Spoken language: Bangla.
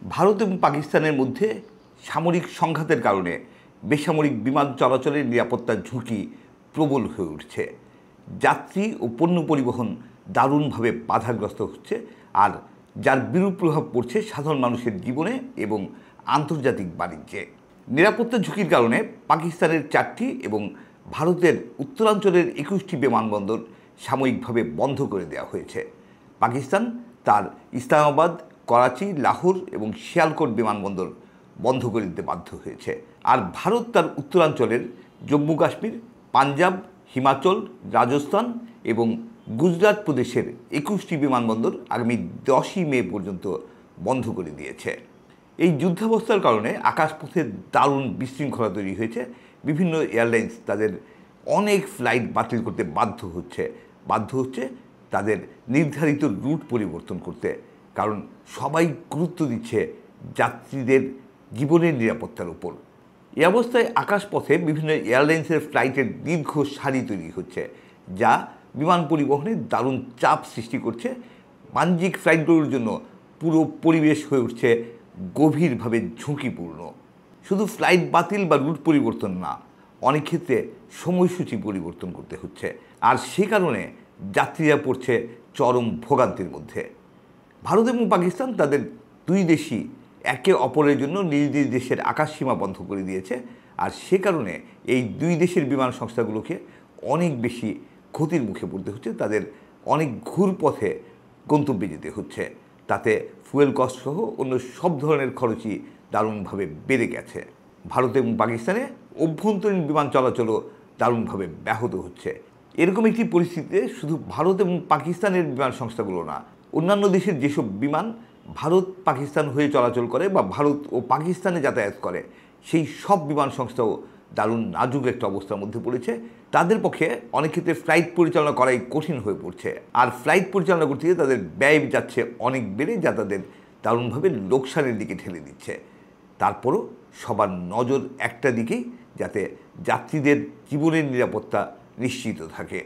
ভারত এবং পাকিস্তানের মধ্যে সামরিক সংঘাতের কারণে বেসামরিক বিমান চলাচলের নিরাপত্তার ঝুঁকি প্রবল হয়ে উঠছে। যাত্রী ও পণ্য পরিবহন দারুণভাবে বাধাগ্রস্ত হচ্ছে, আর যার বিরূপ প্রভাব পড়ছে সাধারণ মানুষের জীবনে এবং আন্তর্জাতিক বাণিজ্যে। নিরাপত্তা ঝুঁকির কারণে পাকিস্তানের 4টি এবং ভারতের উত্তরাঞ্চলের 21টি বিমানবন্দর সাময়িকভাবে বন্ধ করে দেওয়া হয়েছে। পাকিস্তান তার ইসলামাবাদ, করাচি, লাহোর এবং শিয়ালকোট বিমানবন্দর বন্ধ করে দিতে বাধ্য হয়েছে। আর ভারত তার উত্তরাঞ্চলের জম্মু কাশ্মীর, পাঞ্জাব, হিমাচল, রাজস্থান এবং গুজরাট প্রদেশের 21টি বিমানবন্দর আগামী 10ই মে পর্যন্ত বন্ধ করে দিয়েছে। এই যুদ্ধাবস্থার কারণে আকাশপথে দারুণ বিশৃঙ্খলা তৈরি হয়েছে। বিভিন্ন এয়ারলাইন্স তাদের অনেক ফ্লাইট বাতিল করতে বাধ্য হচ্ছে তাদের নির্ধারিত রুট পরিবর্তন করতে, কারণ সবাই গুরুত্ব দিচ্ছে যাত্রীদের জীবনের নিরাপত্তার উপর। এই অবস্থায় আকাশপথে বিভিন্ন এয়ারলাইন্সের ফ্লাইটের দীর্ঘ সারি তৈরি হচ্ছে, যা বিমান পরিবহনে দারুণ চাপ সৃষ্টি করছে। বাণিজ্যিক ফ্লাইটগুলোর জন্য পুরো পরিবেশ হয়ে উঠছে গভীরভাবে ঝুঁকিপূর্ণ। শুধু ফ্লাইট বাতিল বা রুট পরিবর্তন না, অনেক ক্ষেত্রে সময়সূচি পরিবর্তন করতে হচ্ছে, আর সে কারণে যাত্রীরা পড়ছে চরম ভোগান্তির মধ্যে। ভারত এবং পাকিস্তান তাদের দুই দেশই একে অপরের জন্য নিজ নিজ দেশের আকাশসীমা বন্ধ করে দিয়েছে, আর সে কারণে এই দুই দেশের বিমান সংস্থাগুলোকে অনেক বেশি ক্ষতির মুখে পড়তে হচ্ছে। তাদের অনেক ঘুরপথে গন্তব্যে যেতে হচ্ছে, তাতে ফুয়েল কস্ট সহ অন্য সব ধরনের খরচই দারুণভাবে বেড়ে গেছে। ভারত এবং পাকিস্তানে অভ্যন্তরীণ বিমান চলাচলও দারুণভাবে ব্যাহত হচ্ছে। এরকম একটি পরিস্থিতিতে শুধু ভারত এবং পাকিস্তানের বিমান সংস্থাগুলো না, অন্যান্য দেশের যেসব বিমান ভারত পাকিস্তান হয়ে চলাচল করে বা ভারত ও পাকিস্তানে যাতায়াত করে, সেই সব বিমান সংস্থাও দারুণ নাজুক একটা অবস্থার মধ্যে পড়েছে। তাদের পক্ষে অনেক ক্ষেত্রে ফ্লাইট পরিচালনা করাই কঠিন হয়ে পড়ছে, আর ফ্লাইট পরিচালনা করতে গিয়ে তাদের ব্যয় যাচ্ছে অনেক বেড়ে, যা তাদের দারুণভাবে লোকসানের দিকে ঠেলে দিচ্ছে। তারপরও সবার নজর একটা দিকেই, যাতে যাত্রীদের জীবনের নিরাপত্তা নিশ্চিত থাকে।